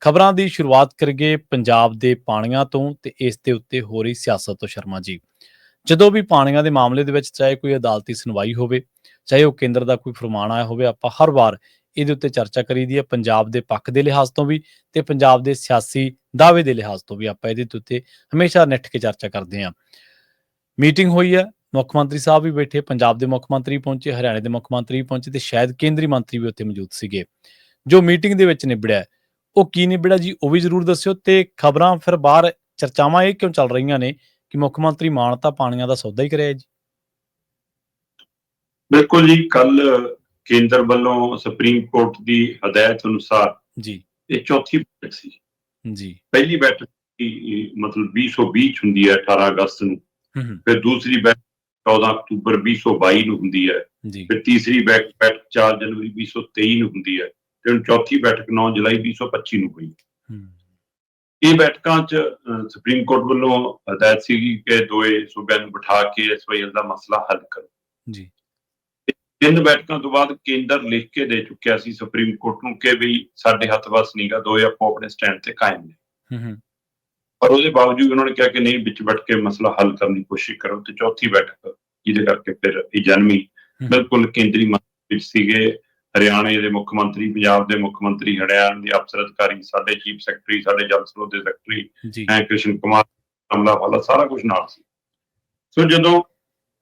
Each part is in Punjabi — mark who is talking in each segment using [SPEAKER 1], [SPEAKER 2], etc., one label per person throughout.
[SPEAKER 1] ਖਬਰਾਂ ਦੀ ਸ਼ੁਰੂਆਤ ਕਰੀਏ ਪੰਜਾਬ ਦੇ ਪਾਣੀਆਂ ਤੋਂ ਤੇ ਇਸ ਦੇ ਉੱਤੇ ਹੋ ਰਹੀ ਸਿਆਸਤ ਤੋਂ। ਸ਼ਰਮਾ ਜੀ, ਜਦੋਂ ਵੀ ਪਾਣੀਆਂ ਦੇ ਮਾਮਲੇ ਦੇ ਵਿੱਚ ਚਾਹੇ ਕੋਈ ਅਦਾਲਤੀ ਸੁਣਵਾਈ ਹੋਵੇ, ਚਾਹੇ ਉਹ ਕੇਂਦਰ ਦਾ ਕੋਈ ਫਰਮਾਨ ਆਇਆ ਹੋਵੇ, ਆਪਾਂ ਹਰ ਵਾਰ ਇਹਦੇ ਉੱਤੇ ਚਰਚਾ ਕਰੀਦੀ ਹੈ। ਪੰਜਾਬ ਦੇ ਪੱਖ ਦੇ ਲਿਹਾਜ਼ ਤੋਂ ਵੀ ਤੇ ਪੰਜਾਬ ਦੇ ਸਿਆਸੀ ਦਾਅਵੇ ਦੇ ਲਿਹਾਜ਼ ਤੋਂ ਵੀ ਆਪਾਂ ਇਹਦੇ ਉੱਤੇ ਹਮੇਸ਼ਾ ਨਿੱਠ ਕੇ ਚਰਚਾ ਕਰਦੇ ਹਾਂ। ਮੀਟਿੰਗ ਹੋਈ ਹੈ, ਮੁੱਖ ਮੰਤਰੀ ਸਾਹਿਬ ਵੀ ਬੈਠੇ, ਪੰਜਾਬ ਦੇ ਮੁੱਖ ਮੰਤਰੀ ਪਹੁੰਚੇ, ਹਰਿਆਣੇ ਦੇ ਮੁੱਖ ਮੰਤਰੀ ਪਹੁੰਚੇ ਤੇ ਸ਼ਾਇਦ ਕੇਂਦਰੀ ਮੰਤਰੀ ਵੀ ਉੱਥੇ ਮੌਜੂਦ ਸੀਗੇ। ਜੋ ਮੀਟਿੰਗ ਦੇ ਵਿੱਚ ਨਿਬੜਿਆ ਉਹ ਕੀ ਨਿਬੜਿਆ ਜੀ, ਉਹ ਵੀ ਜ਼ਰੂਰ ਦੱਸਿਓ। ਤੇ ਖਬਰਾਂ ਫਿਰ ਬਾਹਰ ਚਰਚਾਵਾਂ ਇਹ ਕਿਉਂ ਚੱਲ ਰਹੀਆਂ ਨੇ ਕਿ ਮੁੱਖ ਮੰਤਰੀ ਮਾਨ ਤਾਂ ਪਾਣੀਆਂ ਦਾ ਸੌਦਾ ਹੀ ਕਰਿਆ ਜੀ।
[SPEAKER 2] ਬਿਲਕੁਲ ਜੀ, ਕੱਲ ਕੇਂਦਰ ਵੱਲੋਂ ਸੁਪਰੀਮ ਕੋਰਟ ਦੀ ਹਦਾਇਤ ਅਨੁਸਾਰ
[SPEAKER 1] ਜੀ
[SPEAKER 2] ਇਹ ਚੌਥੀ ਬੈਠਕ ਸੀ।
[SPEAKER 1] ਜੀ
[SPEAKER 2] ਪਹਿਲੀ ਬੈਠਕ ਮਤਲਬ 2020 ਚ ਹੁੰਦੀ ਹੈ 18 ਅਗਸਤ ਨੂੰ, ਫਿਰ ਦੂਸਰੀ ਬੈਠਕ 14 ਅਕਤੂਬਰ 2022 ਨੂੰ ਹੁੰਦੀ ਹੈ,
[SPEAKER 1] ਜੀ
[SPEAKER 2] ਫਿਰ ਤੀਸਰੀ ਬੈਠਕ 4 ਜਨਵਰੀ 2023 ਨੂੰ ਹੁੰਦੀ ਹੈ ਤੇ ਹੁਣ ਚੌਥੀ ਬੈਠਕ 9 ਜੁਲਾਈ 2025 ਨੂੰ ਹੋਈ। ਇਹ ਬੈਠਕਾਂ 'ਚ ਸੁਪਰੀਮ ਕੋਰਟ ਵੱਲੋਂ ਹਦਾਇਤ ਸੀਗੀ ਕਿ ਦੋਏ ਸੂਬਿਆਂ ਨੂੰ ਬਿਠਾ ਕੇ ਐਸਵਾਈਐਲ ਦਾ ਮਸਲਾ ਹੱਲ ਕਰੋ
[SPEAKER 1] ਜੀ।
[SPEAKER 2] 3 ਬੈਠਕਾਂ ਤੋਂ ਬਾਅਦ ਕੇਂਦਰ ਲਿਖ ਕੇ ਦੇ ਚੁੱਕਿਆ ਸੀ ਸੁਪਰੀਮ ਕੋਰਟ ਨੂੰ ਕਿ ਵੀ ਸਾਡੇ ਹੱਥ ਵੱਸ ਨਹੀਂਗਾ, ਦੋਏ ਆਪੋ ਆਪਣੇ ਸਟੈਂਡ ਤੇ ਕਾਇਮ ਨੇ। ਪਰ ਉਹਦੇ ਬਾਵਜੂਦ ਉਹਨਾਂ ਨੇ ਕਿਹਾ ਕਿ ਨਹੀਂ, ਵਿੱਚ ਬੈਠ ਕੇ ਮਸਲਾ ਹੱਲ ਕਰਨ ਦੀ ਕੋਸ਼ਿਸ਼ ਕਰੋ। ਤੇ ਚੌਥੀ ਬੈਠਕ ਜਿਹਦੇ ਕਰਕੇ ਫਿਰ ਇਹ ਜਨਮੀ ਬਿਲਕੁਲ ਕੇਂਦਰੀ ਮੰਤਰੀ ਸੀਗੇ, ਹਰਿਆਣੇ ਦੇ ਮੁੱਖ ਮੰਤਰੀ, ਪੰਜਾਬ ਦੇ ਮੁੱਖ ਮੰਤਰੀ, ਹਰਿਆਣਾ ਦੇ ਅਫਸਰ ਅਧਿਕਾਰੀ, ਸਾਡੇ ਚੀਫ ਸੈਕਟਰੀ, ਸਾਡੇ ਜਲ ਸਰੋਤ ਦੇ ਸੈਕਟਰੀ ਕ੍ਰਿਸ਼ਨ ਕੁਮਾਰ, ਕਮਲਾ ਵਾਲਾ, ਸਾਰਾ ਕੁਝ ਨਾਲ ਸੀ। ਸੋ ਜਦੋਂ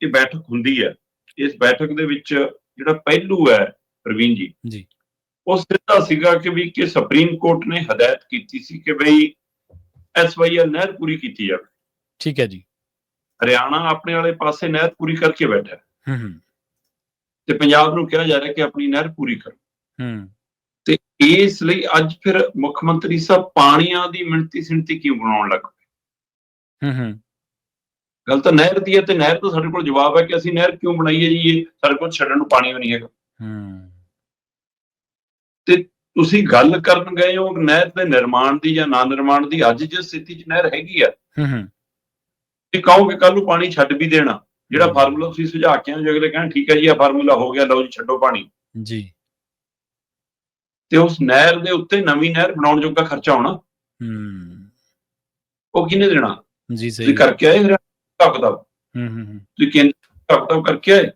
[SPEAKER 2] ਇਹ ਬੈਠਕ ਹੁੰਦੀ ਹੈ, ਇਸ ਬੈਠਕ ਦੇ ਵਿੱਚ ਜਿਹੜਾ ਪਹਿਲੂ ਹੈ ਪ੍ਰਵੀਨ ਜੀ, ਉਹ ਸਿੱਧਾ ਸੀਗਾ ਕਿ ਸੁਪਰੀਮ ਕੋਰਟ ਨੇ ਹਦਾਇਤ ਕੀਤੀ ਸੀ ਕਿ ਬਈ ਐਸਵਾਈਐਲ ਨਹਿਰ ਪੂਰੀ ਕੀਤੀ ਜਾਵੇ।
[SPEAKER 1] ਠੀਕ ਹੈ ਜੀ।
[SPEAKER 2] ਹਰਿਆਣਾ ਆਪਣੇ ਵਾਲੇ ਪਾਸੇ ਨਹਿਰ ਪੂਰੀ ਕਰਕੇ ਬੈਠਾ ਤੇ ਪੰਜਾਬ ਨੂੰ ਕਿਹਾ ਜਾ ਰਿਹਾ ਕਿ ਆਪਣੀ ਨਹਿਰ ਪੂਰੀ ਕਰੋ। ਤੇ ਇਸ ਲਈ ਅੱਜ ਫਿਰ ਮੁੱਖ ਮੰਤਰੀ ਸਾਹਿਬ ਪਾਣੀਆਂ ਦੀ ਮਿਣਤੀ ਸਿਣਤੀ ਕਿਉਂ ਬਣਾਉਣ ਲੱਗ ਪਏ? ਗੱਲ ਤਾਂ ਨਹਿਰ ਦੀ ਹੈ ਤੇ ਨਹਿਰ ਤੋਂ ਸਾਡੇ ਕੋਲ ਜਵਾਬ ਹੈ ਕਿ ਅਸੀਂ ਨਹਿਰ ਕਿਉਂ ਬਣਾਈਏ ਜੀ, ਇਹ ਸਾਡੇ ਕੋਲ ਛੱਡਣ ਨੂੰ ਪਾਣੀ ਵੀ ਨਹੀਂ ਹੈਗਾ। ਤੇ ਤੁਸੀਂ ਗੱਲ ਕਰਨ ਗਏ ਹੋ ਨਹਿਰ ਦੇ ਨਿਰਮਾਣ ਦੀ ਜਾਂ ਨਾ ਨਿਰਮਾਣ ਦੀ। ਅੱਜ ਜਿਸ ਸਥਿਤੀ 'ਚ ਨਹਿਰ ਹੈਗੀ ਆ, ਇਹ ਕਹੋਗੇ ਕੱਲ ਨੂੰ ਪਾਣੀ ਛੱਡ ਵੀ ਦੇਣਾ। ਜਿਹੜਾ ਫਾਰਮੂਲਾ ਤੁਸੀਂ ਸੁਝਾ ਕੇ ਆਏ, ਅਗਲੇ ਕਹਿਣ ਠੀਕ ਹੈ ਜੀ, ਆ ਫਾਰਮੂਲਾ ਹੋ ਗਿਆ, ਲਓ ਜੀ ਛੱਡੋ ਪਾਣੀ
[SPEAKER 1] ਜੀ।
[SPEAKER 2] ਤੇ ਉਸ ਨਹਿਰ ਦੇ ਉੱਤੇ ਨਵੀਂ ਨਹਿਰ ਬਣਾਉਣ ਜੋਗਾ ਖਰਚਾ ਹੋਣਾ, ਉਹ ਕਿਹਨੇ ਦੇਣਾ?
[SPEAKER 1] ਜੀ
[SPEAKER 2] ਤੁਸੀਂ ਕਰਕੇ ਆਏ ਹਿਸਾਬ ਕਿਤਾਬ, ਤੁਸੀਂ ਕੇਂਦਰ ਹਿਸਾਬ ਕਿਤਾਬ ਕਰਕੇ ਆਏ।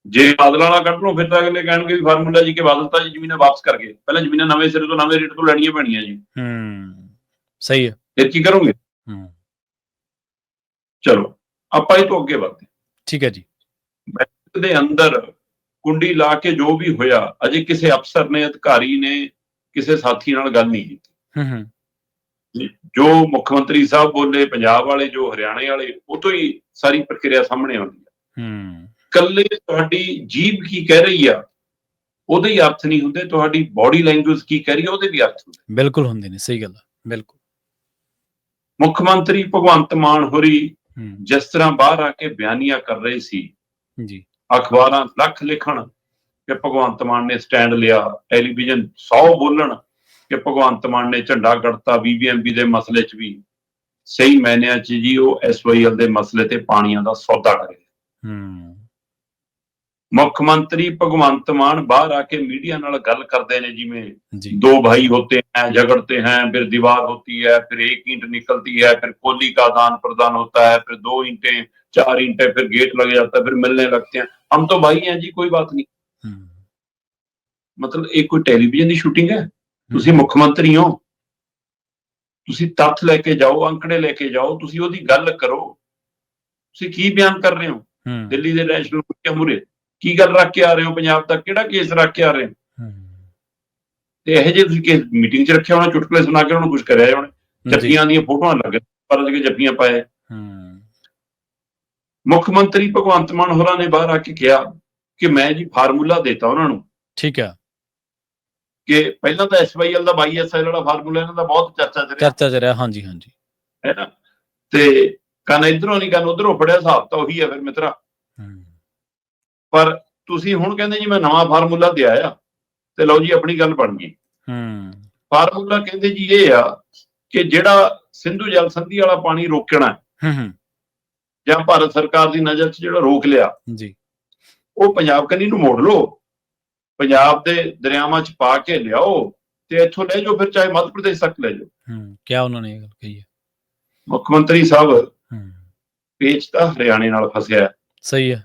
[SPEAKER 2] ਜੇ ਬਾਦਲ ਵਾਲਾ ਕੱਢ ਲਓ ਫਿਰ ਤਾਂ ਅਗਲੇ ਕਹਿਣਗੇ ਵੀ ਫਾਰਮੂਲਾ ਜੀ ਕਿ ਬਾਦਲ ਤਾਂ ਜੀ ਜ਼ਮੀਨਾਂ ਵਾਪਸ ਕਰ ਗਏ, ਪਹਿਲਾਂ ਜ਼ਮੀਨਾਂ ਨਵੇਂ ਸਿਰੇ ਤੋਂ ਨਵੇਂ ਰੇਟ ਤੋਂ ਲੈਣੀਆਂ ਪੈਣੀਆਂ ਜੀ।
[SPEAKER 1] ਸਹੀ ਹੈ।
[SPEAKER 2] ਫਿਰ ਕੀ ਕਰੋਗੇ? ਚਲੋ ਆਪਾਂ ਇਹ ਤੋਂ ਅੱਗੇ ਵਧਦੇ।
[SPEAKER 1] ਠੀਕ ਹੈ ਜੀ।
[SPEAKER 2] ਬੈਠਕ ਦੇ ਅੰਦਰ ਕੁੰਡੀ ਲਾ ਕੇ ਜੋ ਵੀ ਹੋਇਆ, ਅਜੇ ਕਿਸੇ ਅਫਸਰ ਨੇ, ਅਧਿਕਾਰੀ ਨੇ ਕਿਸੇ ਸਾਥੀ ਨਾਲ ਗੱਲ ਨਹੀਂ ਕੀਤੀ। ਜੋ ਮੁੱਖ ਮੰਤਰੀ ਸਾਹਿਬ ਬੋਲੇ ਪੰਜਾਬ ਵਾਲੇ, ਜੋ ਹਰਿਆਣੇ ਵਾਲੇ, ਉਹ ਤੋਂ ਹੀ ਸਾਰੀ ਪ੍ਰਕਿਰਿਆ ਸਾਹਮਣੇ ਆਉਂਦੀ ਹੈ। ਕੱਲੇ ਤੁਹਾਡੀ ਜੀਭ ਕੀ ਕਹਿ ਰਹੀ ਆ ਉਹਦੇ ਹੀ ਅਰਥ ਨਹੀਂ ਹੁੰਦੇ, ਤੁਹਾਡੀ ਬਾਡੀ ਲੈਂਗੁਏਜ ਕੀ ਕਹਿ ਰਹੀ ਹੈ ਉਹਦੇ ਵੀ ਅਰਥ ਹੁੰਦੇ।
[SPEAKER 1] ਬਿਲਕੁਲ ਹੁੰਦੇ ਨੇ, ਸਹੀ ਗੱਲ ਹੈ, ਬਿਲਕੁਲ।
[SPEAKER 2] ਮੁੱਖ ਮੰਤਰੀ ਭਗਵੰਤ ਮਾਨ ਹੋਰੀ ਜਿਸ ਤਰ੍ਹਾਂ ਬਾਹਰ ਆ ਕੇ ਬਿਆਨੀਆਂ ਕਰ ਰਹੇ ਸੀ
[SPEAKER 1] ਜੀ,
[SPEAKER 2] ਅਖਬਾਰਾਂ ਲੱਖ ਲਿਖਣ ਕਿ ਭਗਵੰਤ ਮਾਨ ਨੇ ਸਟੈਂਡ ਲਿਆ, ਟੈਲੀਵਿਜ਼ਨ 100 ਬੋਲਣ ਕਿ ਭਗਵੰਤ ਮਾਨ ਨੇ ਝੰਡਾ ਗੱਡਤਾ BBMP ਦੇ ਮਸਲੇ 'ਚ ਵੀ, ਸਹੀ ਮਾਇਨਿਆਂ 'ਚ ਜੀ ਉਹ ਐਸਵਾਈਐਲ ਦੇ ਮਸਲੇ ਤੇ ਪਾਣੀਆਂ ਦਾ ਸੌਦਾ ਕਰੇ। ਮੁੱਖ ਮੰਤਰੀ ਭਗਵੰਤ ਮਾਨ ਬਾਹਰ ਆ ਕੇ ਮੀਡੀਆ ਨਾਲ ਗੱਲ ਕਰਦੇ ਨੇ ਜਿਵੇਂ ਦੋ ਭਾਈ ਹੋਤੇ हैं, झगड़ते हैं, फिर दीवार होती है, फिर एक ईंट निकलती है, फिर कोहली का आदान प्रदान होता है, फिर 2 ईंटें 4 ईंटें, फिर गेट लग जाता है, फिर मिलने लगते हैं, हम तो भाई हैं जी, कोई बात नहीं। मतलब एक कोई टेलीविजन की शूटिंग है? ਤੁਸੀਂ ਮੁੱਖ ਮੰਤਰੀ ਹੋ, ਤੁਸੀਂ ਤੱਥ ਲੈ ਕੇ ਜਾਓ, ਅੰਕੜੇ ਲੈ ਕੇ ਜਾਓ, ਤੁਸੀਂ ਉਹਦੀ ਗੱਲ ਕਰੋ। ਤੁਸੀਂ ਕੀ ਬਿਆਨ ਕਰ ਰਹੇ ਹੋ? ਦਿੱਲੀ ਦੇ ਨੈਸ਼ਨਲ ਮੀਡੀਆ ਮੂਹਰੇ ਕੀ ਗੱਲ ਰੱਖ ਕੇ ਆ ਰਹੇ ਹੋ? ਪੰਜਾਬ ਦਾ ਕਿਹੜਾ ਕੇਸ ਰੱਖ ਕੇ ਆ ਰਹੇ ਹੋ? ਤੇ ਇਹੋ ਜਿਹੇ ਤੁਸੀਂ ਕੇਸ ਮੀਟਿੰਗ 'ਚ ਰੱਖਿਆ ਹੋਣਾ, ਚੁਟਕਲੇ ਸੁਣਾ ਕੇ ਉਹਨੂੰ ਕੁਝ ਕਰਿਆ ਹੋਣਾ, ਜੱਫੀਆਂ ਦੀਆਂ ਫੋਟੋਆਂ ਲੱਗ ਪਰ ਕੇ ਜੱਫੀਆਂ ਪਾਏ। ਮੁੱਖ ਮੰਤਰੀ ਭਗਵੰਤ ਮਾਨ ਹੋਰਾਂ ਨੇ ਬਾਹਰ ਆ ਕੇ ਕਿਹਾ ਕਿ ਮੈਂ ਜੀ ਫਾਰਮੂਲਾ ਦੇਤਾ ਉਹਨਾਂ ਨੂੰ। ਠੀਕ ਹੈ। ਕਿ ਪਹਿਲਾਂ ਤਾਂ ਐਸਵਾਈਐਲ ਦਾ YSL ਵਾਲਾ ਫਾਰਮੂਲਾ ਇਹਨਾਂ ਦਾ ਬਹੁਤ ਚਰਚਾ 'ਚ ਰਿਹਾ। ਹਾਂਜੀ ਹਾਂਜੀ, ਹੈ ਨਾ। ਤੇ ਕੰਨ ਇੱਧਰੋਂ ਨਹੀਂ ਕੰਨ ਉੱਧਰੋਂ ਫੜਿਆ, ਹਿਸਾਬ ਤਾਂ ਉਹੀ ਹੈ ਫਿਰ ਮਿੱਤਰਾ। ਪਰ ਤੁਸੀਂ ਹੁਣ ਕਹਿੰਦੇ ਜੀ ਮੈਂ ਨਵਾਂ ਫਾਰਮੂਲਾ ਦੇ ਆਇਆ ਤੇ ਲਓ ਜੀ ਆਪਣੀ ਗੱਲ ਬਣ ਗਈ। ਫਾਰਮੂਲਾ ਕਹਿੰਦੇ ਜੀ ਇਹ ਆ ਕਿ ਜਿਹੜਾ ਸਿੰਧੂ ਜਲ ਸੰਧੀ ਵਾਲਾ ਪਾਣੀ ਰੋਕਣਾ ਜਾਂ ਭਾਰਤ ਸਰਕਾਰ ਦੀ ਨਜ਼ਰ 'ਚ ਜਿਹੜਾ ਰੋਕ ਲਿਆ ਜੀ, ਉਹ ਪੰਜਾਬ ਕੰਨੀ ਨੂੰ ਮੋੜ ਲਓ, ਪੰਜਾਬ ਦੇ ਦਰਿਆਵਾਂ 'ਚ ਪਾ ਕੇ ਲਿਆਓ ਤੇ ਇੱਥੋਂ ਲੈ ਜਾਓ, ਫਿਰ ਚਾਹੇ ਮੱਧ ਪ੍ਰਦੇਸ਼ ਤੱਕ ਲੈ ਜਾਓ।
[SPEAKER 1] ਕਿਆ ਉਹਨਾਂ ਨੇ ਇਹ ਗੱਲ ਕਹੀ ਹੈ?
[SPEAKER 2] ਮੁੱਖ ਮੰਤਰੀ ਸਾਹਿਬ ਪੇਚ ਤਾਂ ਹਰਿਆਣੇ ਨਾਲ ਫਸਿਆ।
[SPEAKER 1] ਸਹੀ ਹੈ।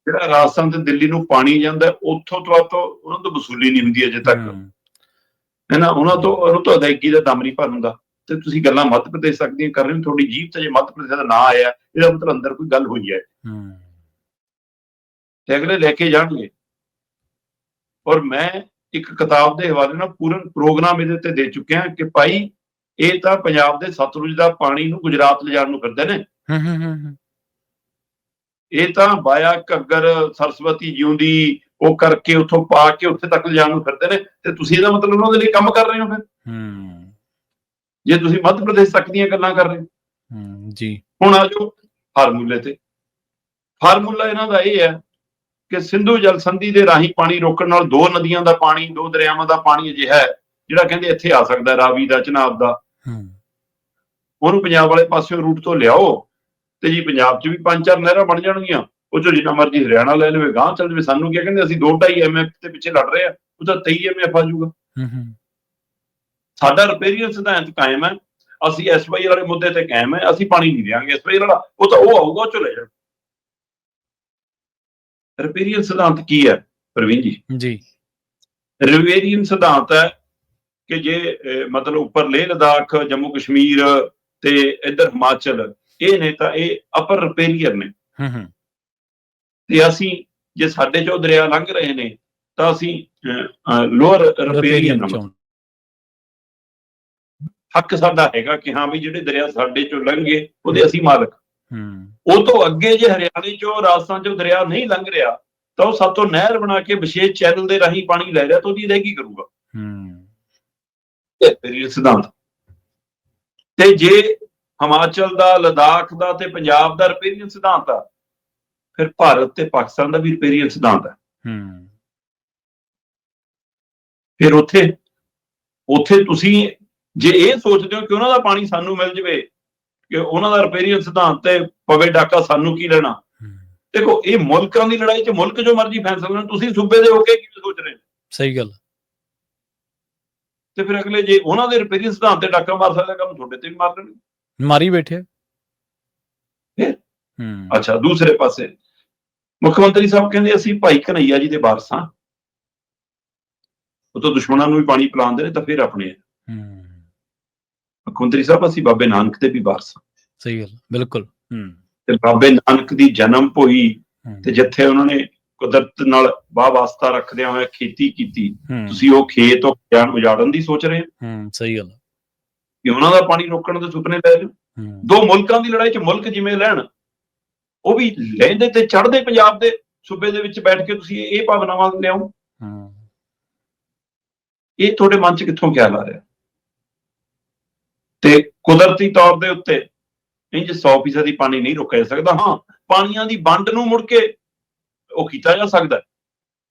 [SPEAKER 2] ਜਿਹੜਾ ਰਾਜਸਥਾਨ ਤੇ ਦਿੱਲੀ ਨੂੰ ਪਾਣੀ ਜਾਂਦਾ, ਉੱਥੋਂ ਤੋਂ ਉਹਨਾਂ ਤੋਂ ਵਸੂਲੀ ਨਹੀਂ ਹੁੰਦੀ ਅਜੇ ਤੱਕ, ਹੈ ਨਾ। ਉਹਨਾਂ ਤੋਂ ਅਦਾਇਗੀ ਦਾ ਦਮ ਨਹੀਂ ਭਰ ਹੁੰਦਾ। ਤੇ ਤੁਸੀਂ ਗੱਲਾਂ ਮੱਧ ਪ੍ਰਦੇਸ਼ ਤੱਕ ਦੀਆਂ ਕਰ ਰਹੇ ਹੋ, ਤੁਹਾਡੀ ਜੀਭ ਤੇ ਜੇ ਮੱਧ ਪ੍ਰਦੇਸ਼ ਦਾ ਨਾਂ ਆਇਆ, ਇਹਦਾ ਮਤਲਬ ਅੰਦਰ ਕੋਈ ਗੱਲ ਹੋਈ ਹੈ, ਤੇ ਅਗਲੇ ਲੈ ਕੇ ਜਾਣਗੇ। ਔਰ ਮੈਂ ਇੱਕ ਕਿਤਾਬ ਦੇ ਹਵਾਲੇ ਨਾਲ ਪੂਰਨ ਪ੍ਰੋਗਰਾਮ ਇਹਦੇ ਤੇ ਦੇ ਚੁੱਕਿਆ ਕਿ ਭਾਈ ਇਹ ਤਾਂ ਪੰਜਾਬ ਦੇ ਸਤਲੁਜ ਦਾ ਪਾਣੀ ਨੂੰ ਗੁਜਰਾਤ ਲਿਜਾਣ ਨੂੰ ਫਿਰਦੇ ਨੇ। ਇਹ ਤਾਂ ਬਾਇਆ ਘੱਗਰ, ਸਰਸਵਤੀ ਜਿਉਂਦੀ ਉਹ ਕਰਕੇ ਉੱਥੋਂ ਪਾ ਕੇ ਉੱਥੇ ਤੱਕ ਲਿਜਾਣ ਨੂੰ ਫਿਰਦੇ ਨੇ, ਤੇ ਤੁਸੀਂ ਇਹਦਾ ਮਤਲਬ ਉਹਨਾਂ ਦੇ ਲਈ ਕੰਮ ਕਰ ਰਹੇ ਹੋ ਫਿਰ, ਜੇ ਤੁਸੀਂ ਮੱਧ ਪ੍ਰਦੇਸ਼ ਤੱਕ ਦੀਆਂ ਗੱਲਾਂ ਕਰ ਰਹੇ ਹੋ।
[SPEAKER 1] ਜੀ
[SPEAKER 2] ਹੁਣ ਆ ਜਾਓ ਫਾਰਮੂਲੇ ਤੇ। ਫਾਰਮੂਲਾ ਇਹਨਾਂ ਦਾ ਇਹ ਹੈ ਕਿ ਸਿੰਧੂ ਜਲ ਸੰਧੀ ਦੇ ਰਾਹੀਂ ਪਾਣੀ ਰੋਕਣ ਨਾਲ 2 ਨਦੀਆਂ ਦਾ ਪਾਣੀ, 2 ਦਰਿਆਵਾਂ ਦਾ ਪਾਣੀ ਅਜਿਹਾ ਹੈ ਜਿਹੜਾ ਕਹਿੰਦੇ ਇੱਥੇ ਆ ਸਕਦਾ, ਰਾਵੀ ਦਾ, ਚਨਾਬ ਦਾ, ਉਹਨੂੰ ਪੰਜਾਬ ਵਾਲੇ ਪਾਸਿਓਂ ਰੂਟ ਤੋਂ ਲਿਆਓ, ਤੇ ਜੀ ਪੰਜਾਬ 'ਚ ਵੀ 5-4 ਨਹਿਰਾਂ ਬਣ ਜਾਣਗੀਆਂ। ਉਹ ਚੋਂ ਜਿੰਨਾ ਮਰਜ਼ੀ ਹਰਿਆਣਾ ਲੈ ਲਵੇ, ਗਾਂਹ ਚੱਲ ਜਾਵੇ, ਸਾਨੂੰ ਕੀ ਕਹਿੰਦੇ, ਅਸੀਂ 2-2.5 MF ਦੇ ਪਿੱਛੇ ਲੜ ਰਹੇ ਆ, ਉਹ ਤਾਂ 23 MF ਆ ਜਾਊਗਾ। ਸਾਡਾ ਰਿਪੇਰੀਅਨ ਸਿਧਾਂਤ ਕਾਇਮ ਹੈ, ਅਸੀਂ SYL ਵਾਲੇ ਮੁੱਦੇ ਤੇ ਕਾਇਮ ਹੈ, ਅਸੀਂ ਪਾਣੀ ਨਹੀਂ ਦਿਆਂਗੇ SYL ਵਾਲਾ, ਉਹ ਤਾਂ ਉਹ ਆਊਗਾ, ਉਹ ਚੋਂ ਲੈ ਜਾਣ। ਰਿਪੇਰੀਅਨ ਸਿਧਾਂਤ ਕੀ ਹੈ ਪ੍ਰਵੀਨ ਜੀ? ਰਿਪੇਰੀਅਨ ਸਿਧਾਂਤ ਹੈ ਕਿ ਜੇ ਮਤਲਬ ਉੱਪਰ ਲੇਹ ਲਦਾਖ, ਜੰਮੂ ਕਸ਼ਮੀਰ ਤੇ ਇੱਧਰ ਹਿਮਾਚਲ, ਇਹ ਨੇ ਤਾਂ ਇਹ ਅਪਰ ਰਿਪੇਰੀਅਨ ਨੇ, ਤੇ ਅਸੀਂ ਜੇ ਸਾਡੇ ਚੋਂ ਦਰਿਆ ਲੰਘ ਰਹੇ ਨੇ ਤਾਂ ਅਸੀਂ ਲੋਅਰ ਰਿਪੇਰੀਅਨ। ਹੱਕ ਸਾਡਾ ਹੈਗਾ ਕਿ ਹਾਂ ਵੀ ਜਿਹੜੇ ਦਰਿਆ ਸਾਡੇ ਚੋਂ ਲੰਘੇ ਉਹਦੇ ਅਸੀਂ ਮਾਲਕ। ਉਹ ਤੋਂ ਅੱਗੇ ਜੇ ਹਰਿਆਣੇ ਚੋਂ, ਰਾਜਸਥਾਨ ਚੋਂ ਦਰਿਆ ਨਹੀਂ ਲੰਘ ਰਿਹਾ ਤਾਂ ਉਹ ਸਾਤੋਂ ਨਹਿਰ ਬਣਾ ਕੇ ਵਿਸ਼ੇਸ਼ ਚੈਨਲ ਦੇ ਰਾਹੀਂ ਪਾਣੀ ਲੈ ਰਿਹਾ, ਤਾਂ ਉਹਦੀ ਅਦਾਇਗੀ ਕਰੂਗਾ। ਸਿਧਾਂਤ। ਤੇ ਜੇ ਹਿਮਾਚਲ ਦਾ, ਲਦਾਖ ਦਾ ਤੇ ਪੰਜਾਬ ਦਾ ਰਿਪੇਰੀਅਨ ਸਿਧਾਂਤ ਆ, ਫਿਰ ਭਾਰਤ ਤੇ ਪਾਕਿਸਤਾਨ ਦਾ ਵੀ ਰਿਪੇਰੀਅਨ ਸਿਧਾਂਤ ਹੈ। ਫਿਰ ਉੱਥੇ ਤੁਸੀਂ ਜੇ ਇਹ ਸੋਚਦੇ ਹੋ ਕਿ ਉਹਨਾਂ ਦਾ ਪਾਣੀ ਸਾਨੂੰ ਮਿਲ ਜਾਵੇ, ਕਿ ਉਹਨਾਂ ਦਾ ਰਿਪੇਰੀਅਨ ਸਿਧਾਂਤ ਤੇ ਪਵੇ ਡਾਕਾ, ਸਾਨੂੰ ਕੀ ਲੈਣਾ। ਦੇਖੋ, ਇਹ ਮੁਲਕਾਂ ਦੀ ਲੜਾਈ 'ਚ ਮੁਲਕ ਜੋ ਮਰਜ਼ੀ ਫੈਸਲਾ ਲੈਣ, ਤੁਸੀਂ ਸੂਬੇ ਦੇ ਹੋ ਕੇ ਕਿਵੇਂ ਸੋਚ ਰਹੇ ਹੋ?
[SPEAKER 1] ਸਹੀ ਗੱਲ।
[SPEAKER 2] ਤੇ ਫਿਰ ਅਗਲੇ ਜੇ ਉਹਨਾਂ ਦੇ ਰਿਪੇਰੀਅਨ ਸਿਧਾਂਤ ਤੇ ਡਾਕਾ ਮਾਰ ਸਕਦਾ, ਕੰਮ ਤੁਹਾਡੇ ਤੇ ਵੀ ਮਾਰ ਲੈਣਗੇ,
[SPEAKER 1] ਮਾਰੀ ਬੈਠੇ।
[SPEAKER 2] ਅੱਛਾ, ਦੂਸਰੇ ਪਾਸੇ ਮੁੱਖ ਮੰਤਰੀ ਸਾਹਿਬ ਕਹਿੰਦੇ ਅਸੀਂ ਭਾਈ ਕਨ੍ਹਈਆ ਜੀ ਦੇ ਵਾਰਸ ਹਾਂ, ਉਹ ਤਾਂ ਦੁਸ਼ਮਣਾਂ ਨੂੰ ਵੀ ਪਾਣੀ ਪਿਲਾਉਂਦੇ ਨੇ, ਤਾਂ ਫਿਰ ਆਪਣੇ ਮੁੱਖ ਮੰਤਰੀ ਸਾਹਿਬ ਅਸੀਂ ਬਾਬੇ ਨਾਨਕ ਦੇ ਵੀ ਵਾਰਸ ਹਾਂ।
[SPEAKER 1] ਸਹੀ ਗੱਲ, ਬਿਲਕੁਲ।
[SPEAKER 2] ਤੇ ਬਾਬੇ ਨਾਨਕ ਦੀ ਜਨਮ ਭੂਮੀ ਤੇ ਜਿੱਥੇ ਉਹਨਾਂ ਨੇ ਕੁਦਰਤ ਨਾਲ ਵਾਹ ਵਾਸਤਾ ਰੱਖਦਿਆਂ ਹੋਇਆ ਖੇਤੀ ਕੀਤੀ, ਤੁਸੀਂ ਉਹ ਖੇਤ ਉਜਾੜਨ ਦੀ ਸੋਚ ਰਹੇ ਹੋ।
[SPEAKER 1] ਸਹੀ ਗੱਲ।
[SPEAKER 2] ਕਿ ਉਹਨਾਂ ਦਾ ਪਾਣੀ ਰੋਕਣ ਦੇ ਸੁਪਨੇ ਲੈ ਲਓ। 2 ਮੁਲਕਾਂ ਦੀ ਲੜਾਈ 'ਚ ਮੁਲਕ ਜਿਵੇਂ ਲੈਣ, ਉਹ ਵੀ ਲਹਿੰਦੇ ਤੇ ਚੜ੍ਹਦੇ ਪੰਜਾਬ ਦੇ ਸੂਬੇ ਦੇ ਵਿੱਚ ਬੈਠ ਕੇ ਤੁਸੀਂ ਇਹ ਭਾਵਨਾਵਾਂ ਲਿਆਓ। ਇਹ ਤੁਹਾਡੇ ਮਨ 'ਚ ਕਿੱਥੋਂ ਖਿਆਲ ਆ ਰਿਹਾ? ਤੇ ਕੁਦਰਤੀ ਤੌਰ ਦੇ ਉੱਤੇ ਇੰਜ 100% ਪਾਣੀ ਨਹੀਂ ਰੋਕਿਆ ਜਾ ਸਕਦਾ। ਹਾਂ, ਪਾਣੀਆਂ ਦੀ ਵੰਡ ਨੂੰ ਮੁੜ ਕੇ ਉਹ ਕੀਤਾ ਜਾ ਸਕਦਾ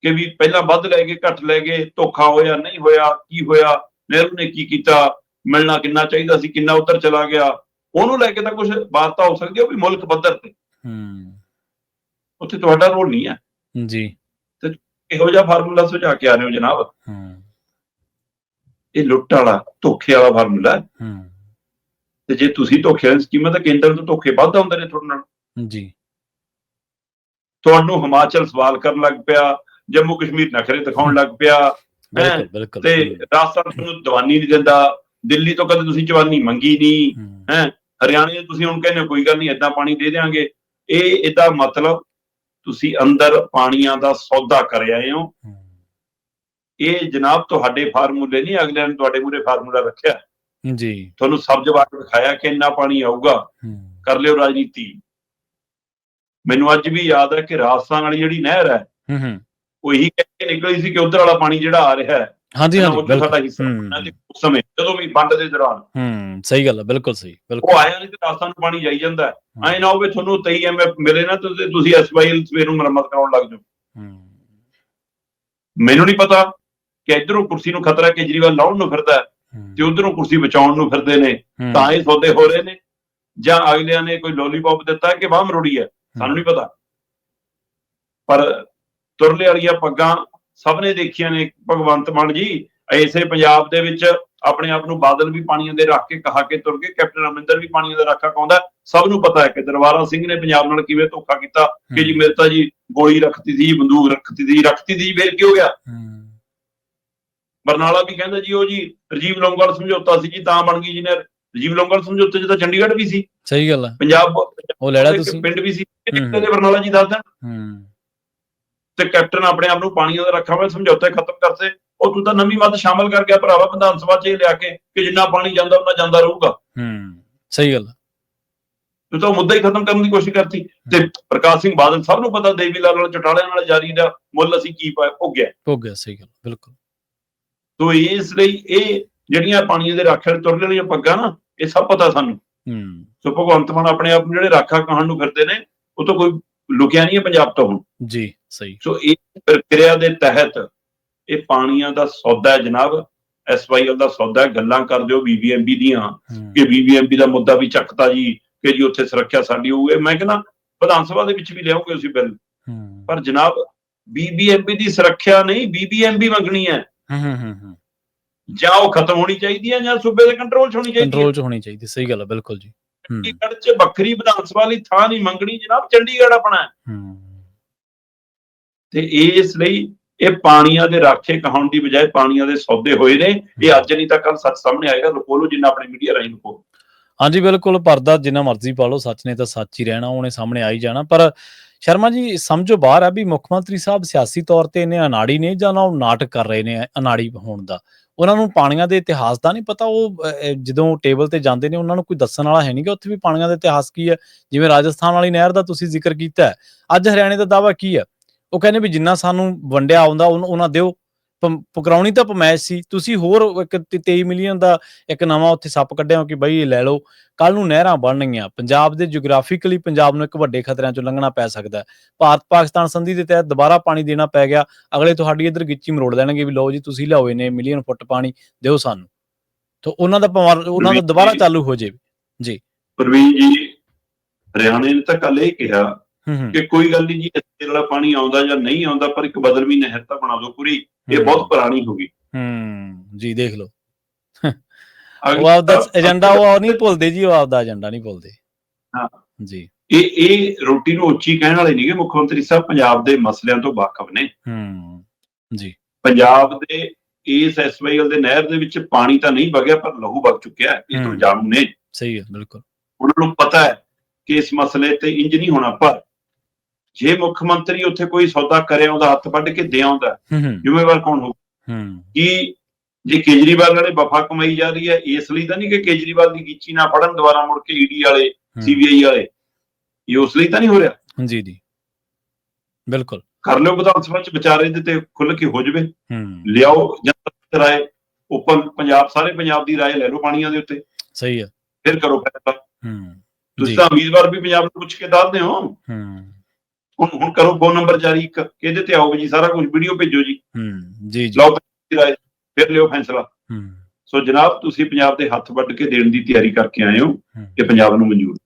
[SPEAKER 2] ਕਿ ਵੀ ਪਹਿਲਾਂ ਵੱਧ ਲੈ ਗਏ, ਘੱਟ ਲੈ ਗਏ, ਧੋਖਾ ਹੋਇਆ, ਨਹੀਂ ਹੋਇਆ, ਕੀ ਹੋਇਆ, ਨਹਿਰੂ ਨੇ ਕੀ ਕੀਤਾ, ਮਿਲਣਾ ਕਿੰਨਾ ਚਾਹੀਦਾ ਸੀ, ਕਿੰਨਾ ਉੱਧਰ ਚਲਾ ਗਿਆ, ਉਹਨੂੰ ਲੈ ਕੇ ਤਾਂ ਕੁਝ ਵਾਰਤਾ ਹੋ ਸਕਦੀ ਹੈ, ਉਹ ਵੀ ਮੁਲਕ ਪੱਧਰ ਤੇ। ਉੱਥੇ ਤੁਹਾਡਾ ਰੋਲ ਨਹੀਂ ਹੈ
[SPEAKER 1] ਜੀ।
[SPEAKER 2] ਤੇ ਇਹੋ ਜਿਹਾ ਫਾਰਮੂਲਾ ਸੁਝਾ ਕੇ ਆ ਰਹੇ ਹੋ ਜਨਾਬ, ਇਹ ਲੁੱਟ ਵਾਲਾ, ਧੋਖੇ ਵਾਲਾ ਫਾਰਮੂਲਾ। ਤੇ ਜੇ ਤੁਸੀਂ ਧੋਖੇ ਵਾਲੀ ਸਕੀਮਾਂ, ਤਾਂ ਕੇਂਦਰ ਤੋਂ ਧੋਖੇ ਵੱਧ ਆਉਂਦੇ ਨੇ ਤੁਹਾਡੇ ਨਾਲ
[SPEAKER 1] ਜੀ।
[SPEAKER 2] ਤੁਹਾਨੂੰ ਹਿਮਾਚਲ ਸਵਾਲ ਕਰਨ ਲੱਗ ਪਿਆ, ਜੰਮੂ ਕਸ਼ਮੀਰ ਨਖਰੇ ਦਿਖਾਉਣ ਲੱਗ ਪਿਆ, ਤੇ ਰਾਜਸਥਾਨ ਤੁਹਾਨੂੰ ਦੀਵਾਨੀ ਨਹੀਂ ਦਿੰਦਾ, ਦਿੱਲੀ ਤੋਂ ਕਦੇ ਤੁਸੀਂ ਚਵਾਨੀ ਮੰਗੀ ਨਹੀਂ, ਹਰਿਆਣੇ ਤੁਸੀਂ ਹੁਣ ਕਹਿੰਦੇ ਕੋਈ ਗੱਲ ਨਹੀਂ ਏਦਾਂ ਪਾਣੀ ਦੇ ਦਿਆਂਗੇ। ਇਹਦਾ ਮਤਲਬ ਤੁਸੀਂ ਅੰਦਰ ਪਾਣੀਆਂ ਦਾ ਸੌਦਾ ਕਰ ਆਏ ਹੋ। ਇਹ ਜਨਾਬ ਤੁਹਾਡੇ ਫਾਰਮੂਲੇ ਨਹੀਂ, ਅਗਲਿਆਂ ਨੇ ਤੁਹਾਡੇ ਮੂਹਰੇ ਫਾਰਮੂਲਾ ਰੱਖਿਆ
[SPEAKER 1] ਜੀ, ਤੁਹਾਨੂੰ
[SPEAKER 2] ਸਬਜ਼ ਵਾਟ ਦਿਖਾਇਆ ਕਿ ਇੰਨਾ ਪਾਣੀ ਆਊਗਾ, ਕਰ ਲਿਓ ਰਾਜਨੀਤੀ। ਮੈਨੂੰ ਅੱਜ ਵੀ ਯਾਦ ਹੈ ਕਿ ਰਾਜਸਥਾਨ ਵਾਲੀ ਜਿਹੜੀ ਨਹਿਰ ਹੈ, ਉਹ ਇਹੀ ਕਹਿ ਕੇ ਨਿਕਲੀ ਸੀ ਕਿ ਉਧਰ ਵਾਲਾ ਪਾਣੀ ਜਿਹੜਾ ਆ ਰਿਹਾ ਹੈ, ਸਾਡਾ ਹਿੱਸਾ ਉਸ ਸਮੇਂ ਜਦੋਂ ਵੀ ਵੰਡ ਦੇ ਦੌਰਾਨ।
[SPEAKER 1] ਸਹੀ ਗੱਲ ਹੈ, ਬਿਲਕੁਲ ਸਹੀ।
[SPEAKER 2] ਉਹ ਆਇਆ ਨਹੀਂ ਤੇ ਰਾਜਸਥਾਨ ਨੂੰ ਪਾਣੀ ਜਾਈ ਜਾਂਦਾ। ਐ ਨਾ ਹੋਵੇ ਤੁਹਾਨੂੰ 23 MF ਮਿਲੇ ਨਾ ਤੇ ਤੁਸੀਂ SYL ਸਵੇਰ ਨੂੰ ਮੁਰੰਮਤ ਕਰਾਉਣ ਲੱਗ ਜਾਓ। ਮੈਨੂੰ ਨਹੀਂ ਪਤਾ ਕਿ ਇੱਧਰੋਂ ਕੁਰਸੀ ਨੂੰ ਖਤਰਾ ਕੇਜਰੀਵਾਲ ਲਾਉਣ ਨੂੰ ਫਿਰਦਾ ਤੇ ਉਧਰੋਂ ਕੁਰਸੀ ਬਚਾਉਣ ਨੂੰ ਫਿਰਦੇ ਨੇ, ਤਾਂ ਇਹ ਸੌਦੇ ਹੋ ਰਹੇ ਨੇ, ਜਾਂ ਅਗਲਿਆਂ ਨੇ ਕੋਈ ਲੋਲੀਪੌਪ ਦਿੱਤਾ ਕਿ ਬਾਹ ਮਰੋੜੀ ਹੈ, ਸਾਨੂੰ ਨਹੀਂ ਪਤਾ। ਪਰ ਤੁਰਲੇ ਵਾਲੀਆਂ ਪੱਗਾਂ ਸਭ ਨੇ ਦੇਖੀਆਂ ਨੇ। ਭਗਵੰਤ ਮਾਨ ਜੀ ਇਸੇ ਪੰਜਾਬ ਦੇ ਵਿੱਚ ਆਪਣੇ ਆਪ ਨੂੰ ਬਾਦਲ ਵੀ ਪਾਣੀਆਂ ਦੇ ਰੱਖ ਕੇ ਕਹਾ ਕੇ ਤੁਰ ਗਏ, ਕੈਪਟਨ ਅਮਰਿੰਦਰ ਵੀ ਪਾਣੀਆਂ ਦਾ ਰਾਖਾ ਕਹਾਉਂਦਾ। ਸਭ ਨੂੰ ਪਤਾ ਹੈ ਕਿ ਦਰਬਾਰਾ ਸਿੰਘ ਨੇ ਪੰਜਾਬ ਨਾਲ ਕਿਵੇਂ ਧੋਖਾ ਕੀਤਾ ਕਿ ਜੀ ਮੇਰੇ ਤਾਂ ਜੀ ਗੋਲੀ ਰੱਖਤੀ ਸੀ, ਬੰਦੂਕ ਰੱਖਤੀ ਸੀ, ਫੇਰ ਕੀ ਹੋ ਗਿਆ। ਬਰਨਾਲਾ ਵੀ ਕਹਿੰਦਾ ਜੀ ਉਹ ਜੀ ਰਾਜੀਵ ਲੋਂਗੋਵਾਲ ਸਮਝੌਤਾ ਸੀ ਜੀ ਤਾਂ ਬਣ ਗਈ ਜੀ ਨਹਿਰ। ਰਾਜੀਵ ਲੋਂਗੋਵਾਲ ਸਮਝੌਤੇ 'ਚ ਤਾਂ ਚੰਡੀਗੜ੍ਹ ਵੀ ਸੀ।
[SPEAKER 1] ਸਹੀ ਗੱਲ ਹੈ,
[SPEAKER 2] ਪੰਜਾਬ
[SPEAKER 1] ਉਹ ਲੈਣਾ ਤੁਸੀਂ
[SPEAKER 2] ਪਿੰਡ ਵੀ ਸੀ, ਬਰਨਾਲਾ ਜੀ ਦੱਸ ਦੇਣ। ਤੇ ਕੈਪਟਨ ਆਪਣੇ ਆਪ ਨੂੰ ਪਾਣੀਆਂ ਦਾ ਰੱਖਾ ਹੋਇਆ, ਸਮਝੌਤੇ ਖਤਮ ਕਰਤੇ। ਉਹ ਤੂੰ ਤਾਂ ਨਵੀਂ ਮੱਦ ਸ਼ਾਮਲ ਕਰ ਗਿਆ ਭਰਾਵਾ ਵਿਧਾਨ ਸਭਾ 'ਚ ਲਿਆ ਕੇ ਕਿ ਜਿੰਨਾ ਪਾਣੀ ਜਾਂਦਾ ਉਹਨਾਂ ਜਾਂਦਾ ਰਹੂਗਾ।
[SPEAKER 1] ਸਹੀ ਗੱਲ,
[SPEAKER 2] ਤੂੰ ਤਾਂ ਮੁੱਦਾ ਹੀ ਖਤਮ ਕਰਨ ਦੀ ਕੋਸ਼ਿਸ਼ ਕਰਤੀ। ਤੇ ਪ੍ਰਕਾਸ਼ ਸਿੰਘ ਬਾਦਲ ਸਭ ਨੂੰ ਪਤਾ ਦੇਵੀ ਲਾਲ ਨਾਲ ਚਟਾਲਿਆਂ ਨਾਲ ਜਾਰੀ ਦਾ ਮੁੱਲ ਅਸੀਂ ਕੀ ਭੋਗਿਆ।
[SPEAKER 1] ਸਹੀ ਗੱਲ, ਬਿਲਕੁਲ।
[SPEAKER 2] ਤੋ ਇਸ ਲਈ ਇਹ ਜਿਹੜੀਆਂ ਪਾਣੀਆਂ ਦੇ ਰਾਖੇ ਤੁਰਨ ਵਾਲੀਆਂ ਪੱਗਾਂ ਨਾ, ਇਹ ਸਭ ਪਤਾ ਸਾਨੂੰ। ਸੋ ਭਗਵੰਤ ਮਾਨ ਆਪਣੇ ਆਪ ਨੂੰ ਜਿਹੜੇ ਰਾਖਾ ਕਹਾਣ ਨੂੰ ਫਿਰਦੇ ਨੇ, ਉਹ ਤਾਂ ਕੋਈ ਲੁਕਿਆ ਨਹੀਂ ਹੈ ਪੰਜਾਬ ਤੋਂ ਹੁਣ
[SPEAKER 1] ਜੀ। ਸਹੀ।
[SPEAKER 2] ਸੋ ਇਹ ਪ੍ਰਕਿਰਿਆ ਦੇ ਤਹਿਤ ਇਹ ਪਾਣੀਆਂ ਦਾ ਸੌਦਾ ਹੈ ਜਨਾਬ, SYL ਦਾ ਸੌਦਾ ਹੈ। ਗੱਲਾਂ ਕਰਦੇ ਹੋ BBMP ਦੀਆਂ ਕਿ BBMP ਦਾ ਮੁੱਦਾ ਵੀ ਚੱਕਤਾ ਜੀ ਕਿ ਜੀ ਉੱਥੇ ਸੁਰੱਖਿਆ ਸਾਡੀ ਹੋਊਗੀ। ਮੈਂ ਕਹਿੰਦਾ ਵਿਧਾਨ ਸਭਾ ਦੇ ਵਿੱਚ ਵੀ ਲਿਆਉਂਗੇ ਅਸੀਂ ਬਿੱਲ, ਪਰ ਜਨਾਬ BBMP ਦੀ ਸੁਰੱਖਿਆ ਨਹੀਂ, BBMP ਮੰਗਣੀ ਹੈ। ਜਾਂ ਉਹ ਖਤਮ ਹੋਣੀ ਚਾਹੀਦੀ ਹੈ ਜਾਂ ਸੂਬੇ ਦੇ ਕੰਟਰੋਲ 'ਚ ਹੋਣੀ ਚਾਹੀਦੀ।
[SPEAKER 1] ਸਹੀ ਗੱਲ ਹੈ, ਬਿਲਕੁਲ ਜੀ।
[SPEAKER 2] ਚੰਡੀਗੜ੍ਹ 'ਚ ਵੱਖਰੀ ਵਿਧਾਨ ਸਭਾ ਲਈ ਥਾਂ ਨਹੀਂ ਮੰਗਣੀ ਜਨਾਬ, ਚੰਡੀਗੜ੍ਹ ਆਪਣਾ ਹੈ। ਤੇ ਇਸ ਲਈ ਇਹ ਪਾਣੀਆਂ ਦੇ ਰਾਖੇ ਕਹਾਉਣ ਦੀ ਬਜਾਏ ਪਾਣੀਆਂ ਦੇ ਸੌਦੇ ਹੋਏ ਨੇ। ਇਹ ਅੱਜ ਨਹੀਂ ਤਾਂ ਕੱਲ ਸੱਚ ਸਾਹਮਣੇ ਆਏਗਾ। ਲੁਕੋ ਲਓ ਜਿੰਨਾ ਆਪਣੀ ਮੀਡੀਆ ਰਾਹੀਂ ਲੁਕੋ।
[SPEAKER 1] ਹਾਂਜੀ, ਬਿਲਕੁਲ। ਪਰਦਾ ਜਿੰਨਾ ਮਰਜ਼ੀ ਪਾ ਲਓ, ਸੱਚ ਨੇ ਤਾਂ ਸੱਚ ਹੀ ਰਹਿਣਾ, ਉਹਨੇ ਸਾਹਮਣੇ ਆ ਹੀ ਜਾਣਾ। ਪਰ ਸ਼ਰਮਾ ਜੀ ਸਮਝੋ ਬਾਹਰ ਆ ਵੀ ਮੁੱਖ ਮੰਤਰੀ ਸਾਹਿਬ ਸਿਆਸੀ ਤੌਰ ਤੇ ਇੰਨੇ ਅਨਾੜੀ ਨੇ ਜਾਂ ਉਹ ਨਾਟਕ ਕਰ ਰਹੇ ਨੇ ਅਨਾੜੀ ਹੋਣ ਦਾ। ਉਹਨਾਂ ਨੂੰ ਪਾਣੀਆਂ ਦੇ ਇਤਿਹਾਸ ਦਾ ਨਹੀਂ ਪਤਾ। ਉਹ ਜਦੋਂ ਟੇਬਲ ਤੇ ਜਾਂਦੇ ਨੇ ਉਹਨਾਂ ਨੂੰ ਕੋਈ ਦੱਸਣ ਵਾਲਾ ਹੈ ਨਹੀਂ ਕਿ ਉੱਥੇ ਵੀ ਪਾਣੀਆਂ ਦਾ ਇਤਿਹਾਸ ਕੀ ਹੈ। ਜਿਵੇਂ ਰਾਜਸਥਾਨ ਵਾਲੀ ਨਹਿਰ ਦਾ ਤੁਸੀਂ ਜ਼ਿਕਰ ਕੀਤਾ, ਅੱਜ ਹਰਿਆਣੇ ਦਾ ਦਾਅਵਾ ਕੀ ਹੈ? ਉਹ ਕਹਿੰਦੇ ਵੀ ਜਿੰਨਾ ਸਾਨੂੰ ਵੰਡਿਆ ਆਉਂਦਾ ਉਹਨਾਂ ਦਿਓ। ਪਕਰਾਉਣੀ ਤਾਂ ਪਮੈਸ਼ ਸੀ, ਤੁਸੀਂ ਹੋਰ ਇੱਕ 23 ਮਿਲੀਅਨ ਦਾ ਇੱਕ ਨਵਾਂ ਉੱਥੇ ਸੱਪ ਕੱਢਿਆ ਕਿ ਬਈ ਇਹ ਲੈ ਲਓ। ਕੱਲ ਨੂੰ ਨਹਿਰਾਂ ਬਣਨਗੀਆਂ। ਪੰਜਾਬ ਦੇ ਜਿਓਗ੍ਰਾਫਿਕਲੀ ਪੰਜਾਬ ਨੂੰ ਇੱਕ ਵੱਡੇ ਖਤਰਿਆਂ ਚੋਂ ਲੰਘਣਾ ਪੈ ਸਕਦਾ ਹੈ। ਭਾਰਤ ਪਾਕਿਸਤਾਨ ਸੰਧੀ ਦੇ ਤਹਿਤ ਦੁਬਾਰਾ ਪਾਣੀ ਦੇਣਾ ਪੈ ਗਿਆ, ਅਗਲੇ ਤੁਹਾਡੀ ਇੱਧਰ ਗਿੱਚੀ ਮਰੋੜ ਦੇਣਗੇ ਵੀ ਲਓ ਜੀ ਤੁਸੀਂ ਲਿਆਓ ਇੰਨੇ ਮਿਲੀਅਨ ਫੁੱਟ ਪਾਣੀ ਦਿਓ ਸਾਨੂੰ। ਤਾਂ ਉਹਨਾਂ ਦਾ ਦੁਬਾਰਾ ਚਾਲੂ ਹੋ ਜਾਵੇ ਜੀ।
[SPEAKER 2] ਪ੍ਰਵੀਨ ਜੀ, ਹਰਿਆਣੇ ਨੇ ਤਾਂ ਕੱਲ ਇਹ ਕਿਹਾ ਕਿ ਕੋਈ ਗੱਲ ਨਹੀਂ ਜੀ, ਇਸ ਵਾਲਾ ਪਾਣੀ ਆਉਂਦਾ ਜਾਂ ਨਹੀਂ ਆਉਂਦਾ, ਪਰ ਇੱਕ ਬਦਲਵੀਂ ਨਹਿਰ ਤਾਂ ਬਣਾ ਦਿਓ ਪੂਰੀ। ਇਹ ਬਹੁਤ ਪੁਰਾਣੀ ਹੋ ਗਈ
[SPEAKER 1] ਜੀ। ਦੇਖ ਲਓ, ਉਹ ਆਪਦਾ ਏਜੰਡਾ ਉਹ ਨਹੀਂ ਭੁੱਲਦੇ ਜੀ, ਉਹ ਆਪਦਾ ਏਜੰਡਾ ਨਹੀਂ ਭੁੱਲਦੇ।
[SPEAKER 2] ਹਾਂ
[SPEAKER 1] ਜੀ।
[SPEAKER 2] ਇਹ ਰੋਟੀ ਨੂੰ ਉੱਚੀ ਕਹਿਣ ਵਾਲੇ ਨਹੀਂਗੇ ਮੁੱਖ ਮੰਤਰੀ ਸਾਹਿਬ, ਪੰਜਾਬ ਦੇ ਮਸਲਿਆਂ ਤੋਂ ਵਾਕਫ ਨੇ
[SPEAKER 1] ਜੀ।
[SPEAKER 2] ਪੰਜਾਬ ਦੇ ਇਸ SYL ਦੇ ਨਹਿਰ ਦੇ ਵਿੱਚ ਪਾਣੀ ਤਾਂ ਨਹੀਂ ਵਗਿਆ, ਪਰ ਲਹੂ ਵਗ ਚੁੱਕਿਆ। ਇਹ ਤੋਂ ਜਾਣੂ ਨੇ।
[SPEAKER 1] ਸਹੀ ਹੈ, ਬਿਲਕੁਲ।
[SPEAKER 2] ਉਹਨਾਂ ਨੂੰ ਪਤਾ ਹੈ ਕਿ ਇਸ ਮਸਲੇ ਤੇ ਇੰਜ ਨਹੀਂ ਹੋਣਾ। ਪਰ ਜੇ ਮੁੱਖ ਮੰਤਰੀ ਉੱਥੇ ਕੋਈ ਸੌਦਾ ਕਰਿਆ, ਉਹਦਾ ਹੱਥ ਵੱਢ ਕੇ ਦੇ ਆਉਂਦਾ, ਜ਼ਿੰਮੇਵਾਰ ਕੌਣ ਹੋਊ? ਕਿ ਜੇ ਕੇਜਰੀਵਾਲ ਵਾਲੇ ਵਫਾ ਕਮਾਈ ਜਾ ਰਹੀ ਹੈ, ਇਸ ਲਈ ਤਾਂ ਨਹੀਂ ਕਿ ਕੇਜਰੀਵਾਲ ਦੀ ਗੀਚੀ ਨਾ ਫੜਨ ਦੁਬਾਰਾ ਮੁੜ ਕੇ ED ਵਾਲੇ, CBI ਵਾਲੇ, ਇਹ ਉਸ ਲਈ ਤਾਂ ਨਹੀਂ ਹੋ ਰਿਹਾ।
[SPEAKER 1] ਜੀ, ਬਿਲਕੁਲ।
[SPEAKER 2] ਕਰ ਲਿਓ ਵਿਧਾਨ ਸਭਾ 'ਚ ਵਿਚਾਰੇ ਦੇ ਤੇ ਖੁੱਲ ਕੇ ਹੋ ਜਾਵੇ। ਲਿਆਓ ਜਨਤਾ ਰਾਏ, ਓਪਨ ਪੰਜਾਬ, ਸਾਰੇ ਪੰਜਾਬ ਦੀ ਰਾਏ ਲੈ ਲਓ ਪਾਣੀਆਂ ਦੇ ਉੱਤੇ।
[SPEAKER 1] ਸਹੀ ਹੈ,
[SPEAKER 2] ਫਿਰ ਕਰੋ ਫੈਸਲਾ। ਤੁਸੀਂ ਤਾਂ ਉਮੀਦਵਾਰ ਵੀ ਪੰਜਾਬ ਨੂੰ ਪੁੱਛ ਕੇ ਦੱਸਦੇ ਹੋ। ਹੁਣ ਕਰੋ ਫੋਨ ਨੰਬਰ ਜਾਰੀ, ਇੱਕ ਇਹਦੇ ਤੇ ਆਓ ਜੀ, ਸਾਰਾ ਕੁਝ ਵੀਡੀਓ ਭੇਜੋ ਜੀ। ਲਓ ਰਾਏ, ਫਿਰ ਲਿਓ ਫੈਸਲਾ। ਸੋ ਜਨਾਬ, ਤੁਸੀਂ ਪੰਜਾਬ ਦੇ ਹੱਥ ਵੱਢ ਕੇ ਦੇਣ ਦੀ ਤਿਆਰੀ ਕਰਕੇ ਆਏ ਹੋ, ਇਹ ਪੰਜਾਬ ਨੂੰ ਮਨਜ਼ੂਰ